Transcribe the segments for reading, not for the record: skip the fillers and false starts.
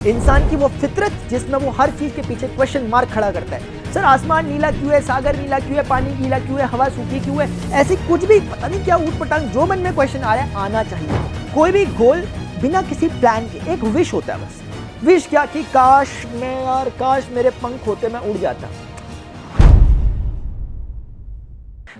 इंसान की वो फितरत जिसमें वो हर चीज के पीछे क्वेश्चन मार्क खड़ा करता है। सर आसमान नीला क्यों है, सागर नीला क्यों है, पानी गीला क्यों है, हवा सूखी क्यों है, ऐसी कुछ भी पता नहीं क्या ऊट पटांग जो मन में क्वेश्चन आ रहा है आना चाहिए। कोई भी गोल बिना किसी प्लान के एक विश होता है बस। विश क्या कि काश मेरे पंख होते मैं उड़ जाता।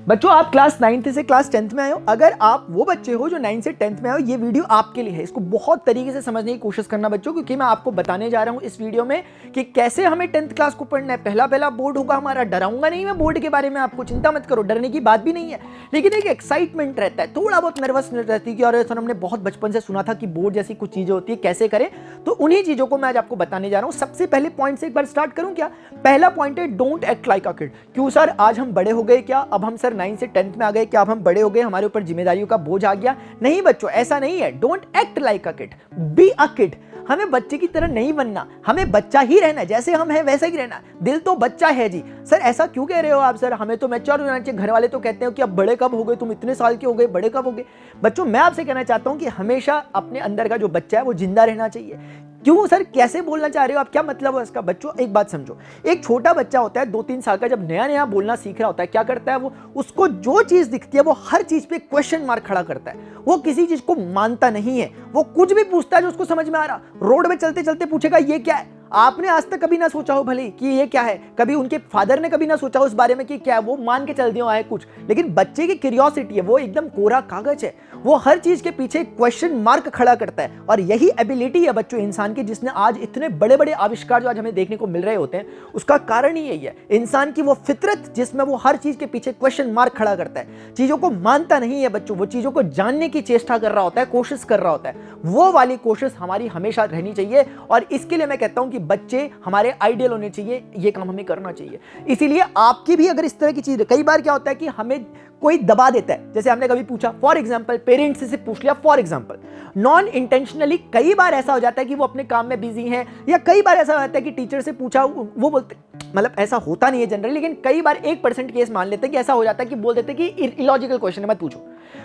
बच्चों आप क्लास 9th से क्लास 10th में आए हो, अगर आप वो बच्चे हो जो 9th से 10th में आए हो, ये वीडियो आपके लिए है। इसको बहुत तरीके से समझने की कोशिश करना बच्चों, क्योंकि मैं आपको बताने जा रहा हूं इस वीडियो में कि कैसे हमें 10th क्लास को पढ़ना है। पहला बोर्ड होगा हमारा, डराऊंगा नहीं मैं बोर्ड के बारे में, आपको चिंता मत करो, डरने की बात भी नहीं है, लेकिन एक एक्साइटमेंट रहता है, थोड़ा बहुत नर्वस रहती है कि अरे सर हमने बहुत बचपन से सुना था कि बोर्ड जैसी कुछ चीजें होती है, कैसे करें। तो उन्हीं चीजों को मैं आज आपको बताने जा रहा हूं। सबसे पहले पॉइंट से एक बार स्टार्ट करूं क्या? पहला पॉइंट है don't act like a kid. क्यों सर आज हम बड़े हो गए क्या? अब हम सर 9 से 10th में आ गए क्या? अब हम बड़े हो गए, हमारे ऊपर जिम्मेदारियों का बोझ आ गया? नहीं बच्चों, ऐसा नहीं है। Don't act like a kid, be a kid. हमें बच्चे की तरह नहीं बनना, हमें बच्चा ही रहना है, जैसे हम हैं वैसा ही रहना। दिल तो बच्चा है जी। सर ऐसा क्यों कह रहे हो आप? सर हमें तो मैच्योर होना चाहिए। घर वाले तो कहते हैं कि अब बड़े कब हो गए, तुम इतने साल के हो गए, बड़े कब हो गए? बच्चों मैं आपसे कहना चाहता हूं कि हमेशा अपने अंदर का जो बच्चा है वो जिंदा रहना चाहिए। क्यों सर, कैसे बोलना चाह रहे हो आप, क्या मतलब है इसका? बच्चों एक बात समझो, एक छोटा बच्चा होता है 2-3 साल का, जब नया नया बोलना सीख रहा होता है, क्या करता है वो? उसको जो चीज दिखती है वो हर चीज पे क्वेश्चन मार्क खड़ा करता है। वो किसी चीज को मानता नहीं है, वो कुछ भी पूछता है जो उसको समझ में आ रहा। रोड में चलते चलते पूछेगा ये क्या है। आपने आज तक कभी ना सोचा हो भले कि ये क्या है, कभी उनके फादर ने कभी ना सोचा उस बारे में कि क्या है, वो मान के चल दियो आए कुछ। लेकिन बच्चे की क्यूरियोसिटी है, वो एकदम कोरा कागज है, वो हर चीज के पीछे क्वेश्चन मार्क खड़ा करता है। और यही एबिलिटी है बच्चों इंसान की, जिसने आज इतने बड़े बड़े आविष्कार जो आज हमें देखने को मिल रहे होते हैं, उसका कारण ही यही है। इंसान की वो फितरत जिसमें वो हर चीज के पीछे क्वेश्चन मार्क खड़ा करता है, चीजों को मानता नहीं है बच्चों, वो चीजों को जानने की चेष्टा कर रहा होता है, कोशिश कर रहा होता है। वो वाली कोशिश हमारी हमेशा रहनी चाहिए, और इसके लिए मैं कहता हूं कि बच्चे हमारे आइडियल होने चाहिए, ये काम हमें करना चाहिए। इसीलिए आपकी भी अगर इस तरह की चीज, कई बार क्या होता है कि हमें कोई दबा देता है, जैसे हमने कभी पूछा, फॉर एग्जांपल पेरेंट्स से पूछ लिया, फॉर एग्जांपल नॉन इंटेंशनली कई बार ऐसा हो जाता है कि वो अपने काम में बिजी हैं, या कई बार ऐसा हो जाता है कि टीचर से पूछा, वो बोलते, मतलब ऐसा होता नहीं है जनरली, लेकिन कई बार 1% केस मान लेते हैं कि ऐसा हो जाता है कि बोल देते हैं कि इलॉजिकल क्वेश्चन है, मत पूछो।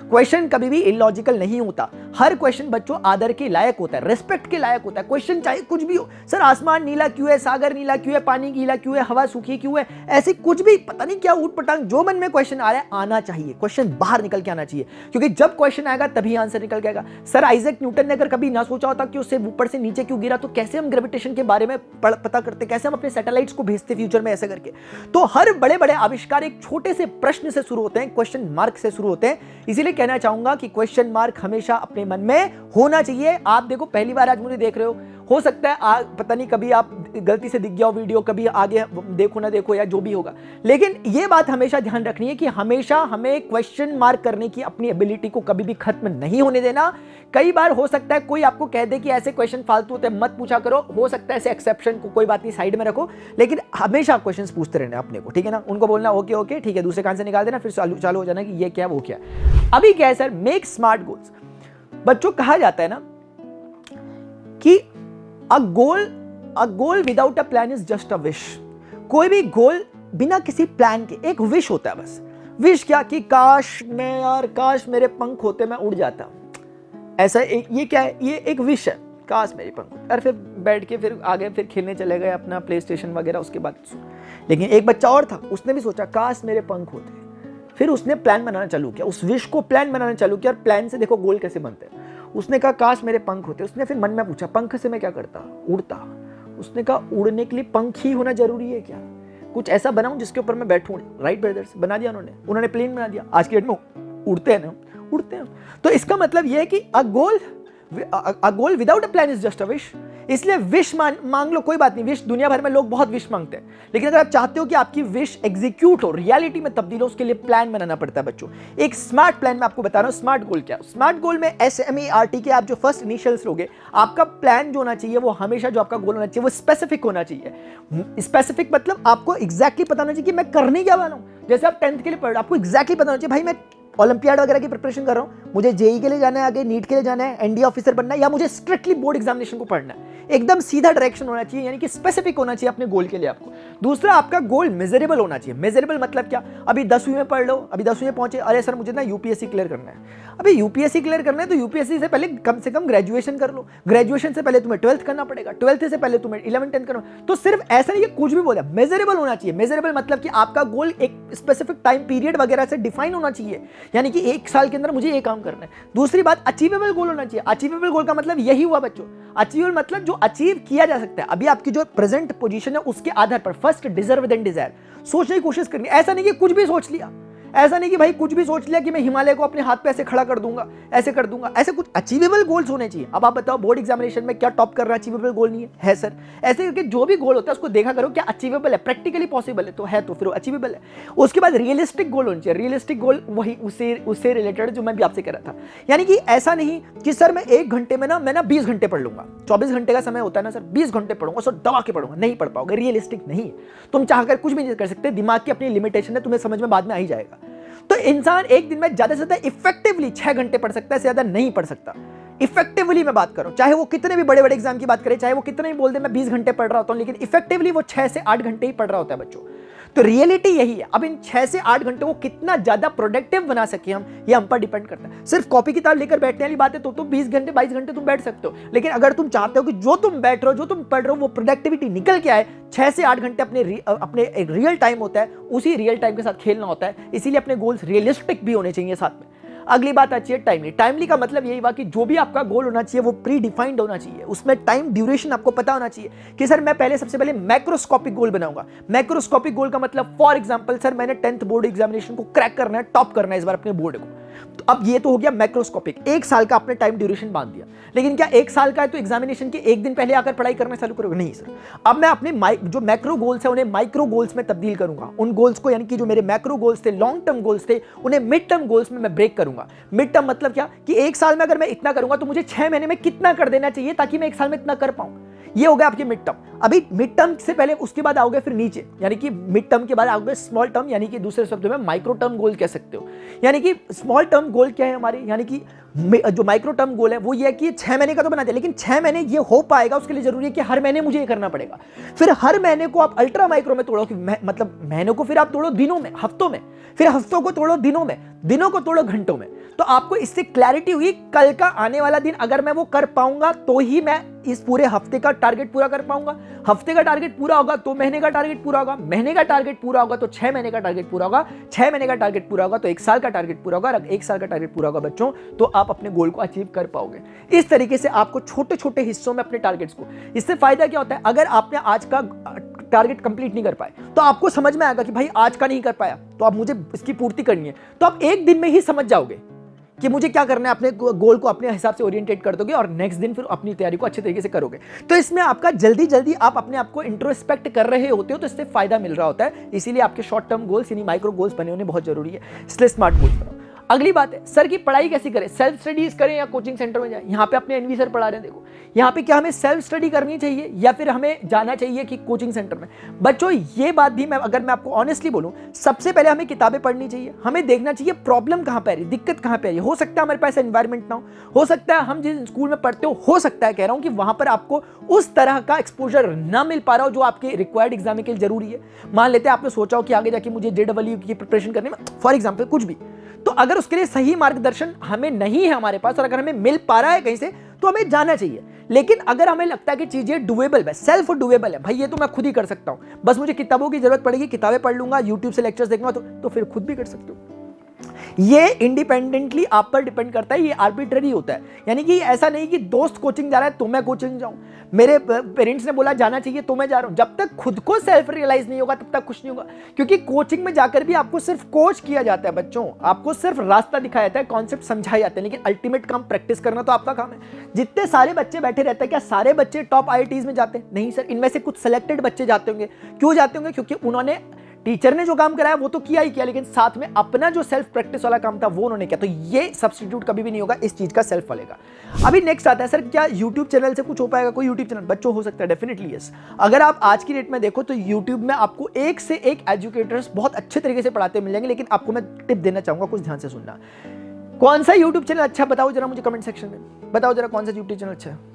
क्वेश्चन कभी भी इलॉजिकल नहीं होता। हर क्वेश्चन बच्चों आदर के लायक होता है, रिस्पेक्ट के लायक होता है। क्वेश्चन चाहे कुछ भी हो, सर आसमान नीला क्यों है, सागर नीला क्यों है, पानी गीला क्यों है, हवा सूखी क्यों है, ऐसी कुछ भी पता नहीं क्या ऊट पटांग जो मन में क्वेश्चन आ रहा है आना चाहिए। क्वेश्चन बाहर निकल के आना चाहिए, क्योंकि जब क्वेश्चन आएगा तभी आंसर निकल के आएगा। सर आइजैक न्यूटन ने अगर कभी ना सोचा होता कि उससे ऊपर से नीचे क्यों गिरा, तो कैसे हम ग्रेविटेशन के बारे में पता करते, कैसे हम अपने सैटेलाइट्स को भेजते फ्यूचर में ऐसे करके। तो हर बड़े बड़े आविष्कार एक छोटे से प्रश्न से शुरू होते हैं, क्वेश्चन मार्क से शुरू होते हैं। इसीलिए कहना चाहूंगा कि क्वेश्चन मार्क हमेशा अपने मन में होना चाहिए। आप देखो पहली बार आज मुझे देख रहे हो सकता है पता नहीं कभी आप गलती से दिख गया हो वीडियो, कभी आगे देखो ना देखो या जो भी होगा, लेकिन यह बात हमेशा ध्यान रखनी है कि हमेशा हमें क्वेश्चन मार्क करने की अपनी एबिलिटी को कभी भी खत्म नहीं होने देना। कई बार हो सकता है कोई आपको कह दे कि ऐसे क्वेश्चन फालतू होते हैं, मत पूछा करो, हो सकता है ऐसे एक्सेप्शन को, कोई बात नहीं, साइड में रखो, लेकिन हमेशा क्वेश्चंस पूछते रहना अपने को, ठीक है ना? उनको बोलना ओके ठीक है, दूसरे कान से निकाल देना, फिर चालू हो जाना कि ये क्या वो क्या। अभी क्या है सर, मेक स्मार्ट गोल्स। बच्चों कहा जाता है ना कि a goal without a plan is just a wish. कोई भी गोल बिना किसी प्लान के एक विश होता है बस। विश क्या कि काश मेरे पंख होते मैं उड़ जाता। ऐसा ये क्या है? ये एक विश है, काश मेरे पंख होते, और फिर बैठ के फिर आगे फिर खेलने चले गए अपना प्ले स्टेशन वगैरह, उसके बाद। लेकिन एक बच्चा और था, उसने भी सोचा काश मेरे पंख होते, फिर उसने प्लान बनाना चालू किया, उस विश को प्लान बनाना चालू किया, और प्लान से देखो गोल कैसे बनते हैं। उसने कहा काश मेरे पंख होते, उसने फिर मन में पूछा पंख से मैं क्या करता? उड़ता। उसने कहा उड़ने के लिए पंख ही होना जरूरी है क्या? कुछ ऐसा बनाऊं जिसके ऊपर मैं बैठूं। राइट ब्रदर्स, बना दिया उन्होंने प्लेन बना दिया। आज की डेट में उड़ते हैं। तो इसका मतलब यह है कि a goal without a plan is just a wish. इसलिए विश मांग लो, कोई बात नहीं, विश दुनिया भर में लोग बहुत विश मांगते हैं, लेकिन अगर आप चाहते हो कि आपकी विश एग्जीक्यूट हो, रियलिटी में तब्दील हो, उसके लिए प्लान बनाना पड़ता है बच्चों। एक स्मार्ट प्लान मैं आपको बता रहा हूं। स्मार्ट गोल क्या? स्मार्ट गोल में SMART के आप जो फर्स्ट इनिशियल्स लोगे, आपका प्लान जो होना चाहिए वो हमेशा, जो आपका गोल होना चाहिए वो स्पेसिफिक होना चाहिए। स्पेसिफिक मतलब आपको एग्जैक्टली पता होना चाहिए कि मैं करने क्या वाला हूं। जैसे आप 10th के लिए पढ़, आपको एग्जैक्टली पता होना चाहिए भाई मैं ओलंपियाड वगैरह की प्रिपरेशन कर रहा हूं, मुझे जेई के लिए जाना है, आगे नीट के लिए जाना है, एनडीए ऑफिसर बनना है, या मुझे स्ट्रिक्टली बोर्ड एग्जामिनेशन को पढ़ना है, एकदम सीधा डायरेक्शन होना चाहिए, यानी कि स्पेसिफिक होना चाहिए अपने गोल के लिए आपको। दूसरा, आपका गोल मेजरेबल होना चाहिए। मेजरेबल मतलब क्या? अभी 10वीं में पढ़ लो, अभी 10वीं में पहुंचे, अरे सर मुझे ना यूपीएससी क्लियर करना है। अभी यूपीएससी क्लियर करना है तो यूपीएससी से पहले कम से कम ग्रेजुएशन कर लो, ग्रेजुएशन से पहले तुम्हें 12th करना पड़ेगा, 12th से पहले तुम्हें 11th 10th करना। तो सिर्फ ऐसा नहीं कि कुछ भी बोला, मेजरेबल होना चाहिए। मेजरेबल मतलब कि आपका गोल एक स्पेसिफिक टाइम पीरियड वगैरह से डिफाइन होना चाहिए, यानी कि 1 साल के अंदर मुझे ये काम करना है। दूसरी बात, अचीवेबल गोल होना चाहिए। अचीवेबल गोल का मतलब यही हुआ बच्चों, अचीवेबल मतलब जो अचीव किया जा सकता है। अभी आपकी जो प्रेजेंट पोजीशन है उसके आधार पर फर्स्ट डिजर्व देन डिजायर, सोचने की कोशिश करनी। ऐसा नहीं कि कुछ भी सोच लिया, ऐसा नहीं कि भाई कुछ भी सोच लिया कि मैं हिमालय को अपने हाथ पे ऐसे खड़ा कर दूंगा, ऐसे कर दूंगा। ऐसे कुछ अचीवेबल गोल्स होने चाहिए। अब आप बताओ बोर्ड एग्जामिनेशन में क्या टॉप कर रहा है? अचीवेबल गोल नहीं है सर। ऐसे करके जो भी गोल होता है उसको देखा करो क्या अचीवेबल है, प्रैक्टिकली पॉसिबल है, तो है तो फिर अचीवेबल है। उसके बाद रियलिस्टिक गोल होना चाहिए। रियलिस्टिक गोल वही उससे रिलेटेड जो मैं भी आपसे कह रहा था, यानी कि ऐसा नहीं कि सर मैं 1 घंटे में मैं 20 घंटे पढ़ लूंगा, 24 घंटे का समय होता है ना सर, 20 घंटे पढ़ूंगा, सर दबा के पढ़ूंगा, नहीं पढ़ पाओगे। रियलिस्टिक नहीं है, तुम चाहकर कुछ भी नहीं कर सकते, दिमाग की अपनी लिमिटेशन है, तुम्हें समझ में बाद में आ ही जाएगा। तो इंसान एक दिन में ज्यादा से ज्यादा इफेक्टिवली 6 घंटे पढ़ सकता है, ज्यादा नहीं पढ़ सकता। इफेक्टिवली मैं बात करूं, चाहे वो कितने भी बड़े बड़े एग्जाम की बात करें, चाहे वो कितने भी बोल दे मैं 20 घंटे पढ़ रहा होता हूं, लेकिन इफेक्टिवली वो 6 से 8 घंटे ही पढ़ रहा होता है बच्चों। तो रियलिटी यही है। अब इन 6 से 8 घंटे को कितना ज्यादा प्रोडक्टिव बना सके हम, ये हम पर डिपेंड करता है। सिर्फ कॉपी किताब लेकर बैठने वाली बात है तो 20 घंटे 22 घंटे तुम बैठ सकते हो, लेकिन अगर तुम चाहते हो कि जो तुम बैठ रहे हो, जो तुम पढ़ रहे हो, वो प्रोडक्टिविटी निकल के आए, 6 से 8 घंटे अपने एक रियल टाइम होता है, उसी रियल टाइम के साथ खेलना होता है। इसीलिए अपने गोल्स रियलिस्टिक भी होने चाहिए साथ में। अगली बात आती है टाइमली। टाइमली का मतलब यही हुआ कि जो भी आपका गोल होना चाहिए वो प्री डिफाइंड होना चाहिए, उसमें टाइम ड्यूरेशन आपको पता होना चाहिए कि सर मैं सबसे पहले मैक्रोस्कोपिक गोल बनाऊंगा। मैक्रोस्कोपिक गोल का मतलब फॉर एग्जांपल सर मैंने 10th बोर्ड एग्जामिनेशन को क्रैक करना है, टॉप करना है इस बार अपने बोर्ड को। तो अब ये तो हो गया मैक्रोस्कोपिक, 1 साल का आपने टाइम ड्यूरेशन बांध दिया। लेकिन क्या 1 साल का है तो एग्जामिनेशन के 1 दिन पहले आकर पढ़ाई करना चालू करोगे? नहीं सर। अब मैं अपने जो मैक्रो गोल्स है उन्हें माइक्रो गोल्स में तब्दील करूंगा। उन गोल्स को, यानी कि जो मेरे मैक्रो गोल्स थे, लॉन्ग टर्म गोल्स थे, उन्हें मिड टर्म गोल्स में मैं ब्रेक करूंगा। मिड टर्म मतलब क्या कि 1 साल में अगर मैं इतना करूंगा तो मुझे 6 महीने में कितना कर देना चाहिए ताकि मैं 1 साल में इतना कर पाऊं। ये हो गया आपके मिड टर्म। अभी मिड टर्म से पहले उसके बाद आओगे फिर नीचे, यानी कि मिड टर्म के बाद आओगे स्मॉल टर्म, यानी कि दूसरे शब्दों में माइक्रो टर्म गोल कह सकते हो। यानी कि स्मॉल टर्म गोल क्या है हमारे, यानी कि जो माइक्रो टर्म गोल है वो ये है कि 6 महीने का तो बना दिया, लेकिन 6 महीने ये हो पाएगा उसके लिए जरूरी है कि हर महीने मुझे ये करना पड़ेगा। फिर हर महीने को आप अल्ट्रा माइक्रो में तोड़ो, कि मतलब महीनों को फिर आप तोड़ो दिनों में, हफ्तों में, फिर हफ्तों को तोड़ो दिनों में, दिनों को तोड़ो घंटों में। तो आपको इससे क्लैरिटी हुई कल का आने वाला दिन अगर मैं वो कर पाऊंगा तो ही मैं इस पूरे हफ्ते का टारगेट पूरा कर पाऊंगा। हफ्ते का टारगेट पूरा होगा तो महीने का टारगेट पूरा होगा, महीने का टारगेट पूरा होगा तो 6 महीने का टारगेट पूरा होगा, 6 महीने का टारगेट पूरा होगा तो 1 साल का टारगेट पूरा होगा, और 1 साल का टारगेट पूरा होगा बच्चों तो आप अपने गोल को अचीव कर पाओगे। इस तरीके से आपको छोटे छोटे हिस्सों में अपने टारगेट्स को, इससे फायदा क्या होता है, अगर आपने आज का टारगेट कंप्लीट नहीं कर पाए तो आपको समझ में आएगा कि भाई आज का नहीं कर पाया तो अब मुझे इसकी पूर्ति करनी है, तो आप एक दिन में ही समझ जाओगे कि मुझे क्या करना है। अपने गोल को अपने हिसाब से ओरिएंटेट कर दोगे और नेक्स्ट दिन फिर अपनी तैयारी को अच्छे तरीके से करोगे। तो इसमें आपका जल्दी जल्दी आप अपने आप को इंट्रोस्पेक्ट कर रहे होते हो तो इससे फायदा मिल रहा होता है। इसीलिए आपके शॉर्ट टर्म गोल्स यानी माइक्रो गोल्स बने होने बहुत जरूरी है, इसलिए स्मार्ट गोल्स बनाओ। अगली बात है सर की पढ़ाई कैसी करें, सेल्फ स्टडीज करें या कोचिंग सेंटर में जाएं। यहाँ पे अपने एनवी सर पढ़ा रहे हैं, देखो यहाँ पे क्या हमें सेल्फ स्टडी करनी चाहिए या फिर हमें जाना चाहिए कि कोचिंग सेंटर में। बच्चों ये बात भी अगर मैं आपको ऑनेस्टली बोलूं, सबसे पहले हमें किताबें पढ़नी चाहिए, हमें देखना चाहिए प्रॉब्लम कहाँ पे आ रही है, दिक्कत कहाँ पे आ रही है। हो सकता है हमारे पास एनवायरमेंट ना हो सकता है हम जिस स्कूल में पढ़ते हो सकता है कह रहा हूँ कि वहां पर आपको उस तरह का एक्सपोजर ना मिल पा रहा हो जो आपके रिक्वायर्ड एग्जाम के लिए जरूरी है। मान लेते हैं आपने सोचा हो कि आगे जाके मुझे JEE की प्रिपरेशन करने में फॉर एग्जाम्पल कुछ भी, तो अगर उसके लिए सही मार्गदर्शन हमें नहीं है हमारे पास और अगर हमें मिल पा रहा है कहीं से तो हमें जाना चाहिए। लेकिन अगर हमें लगता है कि चीजें डुएबल है, सेल्फ डुएबल है, भाई ये तो मैं खुद ही कर सकता हूं, बस मुझे किताबों की जरूरत पड़ेगी, किताबें पढ़ लूंगा, यूट्यूब से लेक्चर्स देखूंगा, तो फिर खुद भी कर सकते हो। ये इंडिपेंडेंटली आप पर डिपेंड करता है, ये आर्बिट्ररी होता है। यानी कि ऐसा नहीं कि दोस्त कोचिंग जा रहा है तो मैं कोचिंग जाऊं, मेरे पेरेंट्स ने बोला जाना चाहिए तो मैं जा रहा हूं। जब तक खुद को सेल्फ रियलाइज नहीं होगा तब तक कुछ नहीं होगा, क्योंकि कोचिंग में जाकर भी आपको सिर्फ कोच किया जाता है बच्चों, आपको सिर्फ रास्ता दिखाया जाता है, कॉन्सेप्ट समझाए जाते हैं, लेकिन अल्टीमेट काम प्रैक्टिस करना तो आपका काम है। जितने सारे बच्चे बैठे रहते हैं, क्या सारे बच्चे टॉप IITs में जाते हैं? नहीं सर, इनमें से कुछ सिलेक्टेड बच्चे जाते होंगे। क्यों जाते होंगे? क्योंकि उन्होंने टीचर ने जो काम कराया वो तो किया ही किया, लेकिन साथ में अपना जो सेल्फ प्रैक्टिस वाला काम था वो उन्होंने किया। तो ये सब्स्टिट्यूट कभी भी नहीं होगा इस चीज का, सेल्फ वाले का। अभी नेक्स्ट आता है, सर क्या यूट्यूब चैनल से कुछ हो पाएगा? कोई यूट्यूब चैनल बच्चों हो सकता है, डेफिनेटली यस। अगर आप आज की डेट में देखो तो यूट्यूब में आपको एक से एक एजुकेटर्स बहुत अच्छे तरीके से पढ़ाते मिल जाएंगे, लेकिन आपको मैं टिप देना चाहूंगा, कुछ ध्यान से सुनना। कौन सा यूट्यूब चैनल अच्छा बताओ जरा मुझे कमेंट सेक्शन में, बताओ जरा कौन सा यूट्यूब चैनल अच्छा है।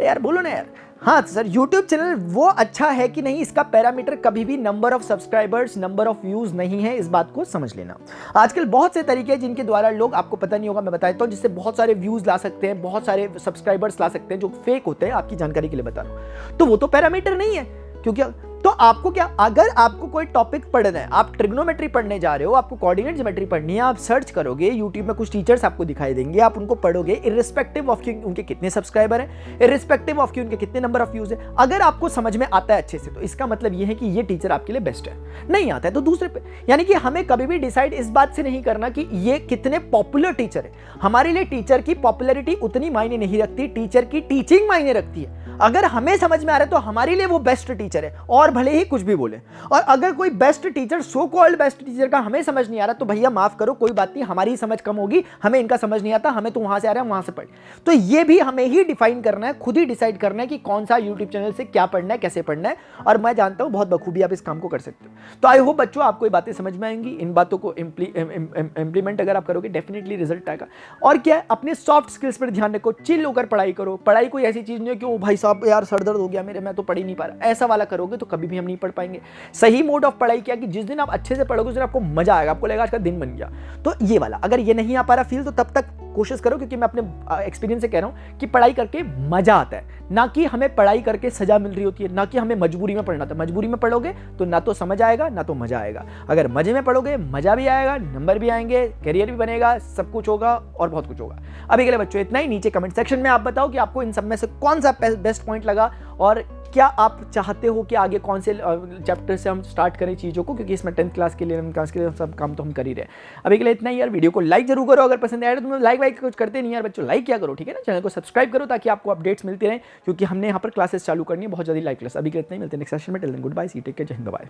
यार बोलो ना यार। हाँ तो सर यूट्यूब चैनल वो अच्छा है कि नहीं, इसका पैरामीटर कभी भी number of subscribers, number of views नहीं है, इस बात को समझ लेना। आजकल बहुत से तरीके हैं जिनके द्वारा लोग, आपको पता नहीं होगा मैं बताता हूँ, जिससे बहुत सारे व्यूज ला सकते हैं, बहुत सारे सब्सक्राइबर्स ला सकते हैं, जो फेक होते हैं, आपकी जानकारी के लिए बता रहा हूँ। तो वो तो पैरामीटर नहीं है, क्योंकि तो आपको क्या, अगर आपको कोई टॉपिक पढ़ना है, आप ट्रिग्नोमेट्री पढ़ने जा रहे हो, आपको कोऑर्डिनेट ज्योमेट्री पढ़नी है, आप सर्च करोगे यूट्यूब में, कुछ टीचर्स आपको दिखाई देंगे, आप उनको पढ़ोगे, इर्रिस्पेक्टिव ऑफ कि उनके कितने सब्सक्राइबर हैं, इर्रिस्पेक्टिव ऑफ कि उनके कितने नंबर ऑफ व्यूज है, अगर आपको समझ में आता है अच्छे से, तो इसका मतलब यह है कि ये टीचर आपके लिए बेस्ट है। नहीं आता है तो दूसरे पे, यानी कि हमें कभी भी डिसाइड इस बात से नहीं करना कि ये कितने पॉपुलर टीचर है। हमारे लिए टीचर की पॉपुलैरिटी उतनी मायने नहीं रखती, टीचर की टीचिंग मायने रखती है। अगर हमें समझ में आ रहा है तो हमारे लिए वो बेस्ट टीचर है, और भले ही कुछ भी बोले। और अगर कोई best teacher, so called best teacher का हमें समझ नहीं आ रहा, तो भैया माफ करो, कोई बात नहीं, हमारी समझ कम होगी, हमें इनका समझ नहीं आता, हमें तो वहां से आ रहा है, वहां से पढ़। तो ये भी हमें ही डिफाइन करना है, खुद ही डिसाइड करना है कि कौन सा यूट्यूब चैनल से क्या पढ़ना है, कैसे पढ़ना है। और मैं जानता हूं बहुत बखूबी आप इस काम को कर सकते हो। तो आई होप बच्चों आपको ये बातें समझ में आएंगी। इन बातों को इंप्लीमेंट अगर आप करोगे, डेफिनेटली रिजल्ट आएगा। और क्या है, अपने सॉफ्ट स्किल्स पर ध्यान रखो, चिल होकर पढ़ाई करो। पढ़ाई कोई ऐसी चीज नहीं है कि ओ भाई साहब यार सर दर्द हो गया मेरे, मैं तो पढ़ ही नहीं पा रहा, ऐसा वाला करोगे तो कभी भी हम नहीं पढ़ पाएंगे। सही मोड ऑफ पढ़ाई क्या कि जिस दिन आप अच्छे से पढ़ोगे उस दिन आपको मजा आएगा, आपको लगेगा आज का दिन बन गया। तो ये वाला, अगर ये नहीं आ पा रहा फील, तो तब तक कोशिश करो, क्योंकि मैं अपने एक्सपीरियंस से कह रहा हूं कि पढ़ाई करके मजा आता है, ना कि हमें पढ़ाई करके सजा मिल रही होती है, ना कि हमें मजबूरी में पढ़ना था। मजबूरी में पढ़ोगे तो ना तो समझ आएगा ना तो मजा आएगा। अगर मजे में पढ़ोगे, मजा भी आएगा, नंबर भी आएंगे, करियर भी बनेगा, सब कुछ होगा और बहुत कुछ होगा। अभी के लिए बच्चों इतना ही। नीचे कमेंट सेक्शन में आप बताओ कि आपको इन सब में से कौन सा बेस्ट पॉइंट लगा, और क्या आप चाहते हो कि आगे कौन से चैप्टर से हम स्टार्ट करें चीज़ों को, क्योंकि इसमें 10th क्लास के लिए, 11th क्लास के लिए सब काम तो हम कर ही रहे हैं। अभी के लिए इतना ही यार। वीडियो को लाइक जरूर करो, अगर पसंद आया तो तुम लाइक वाइक कुछ करते नहीं यार बच्चों, लाइक क्या करो, ठीक है ना। चैनल को सब्सक्राइब करो ताकि आपको अपडेट्स मिलती रहें, क्योंकि हमने यहाँ पर क्लासेस चालू करनी है, बहुत जल्दी लाइव क्लास। अभी के लिए इतना ही, मिलते हैं नेक्स्ट सेशन में। टिल देन गुड बाय, सी टेक केयर, जय हिंद, बाय।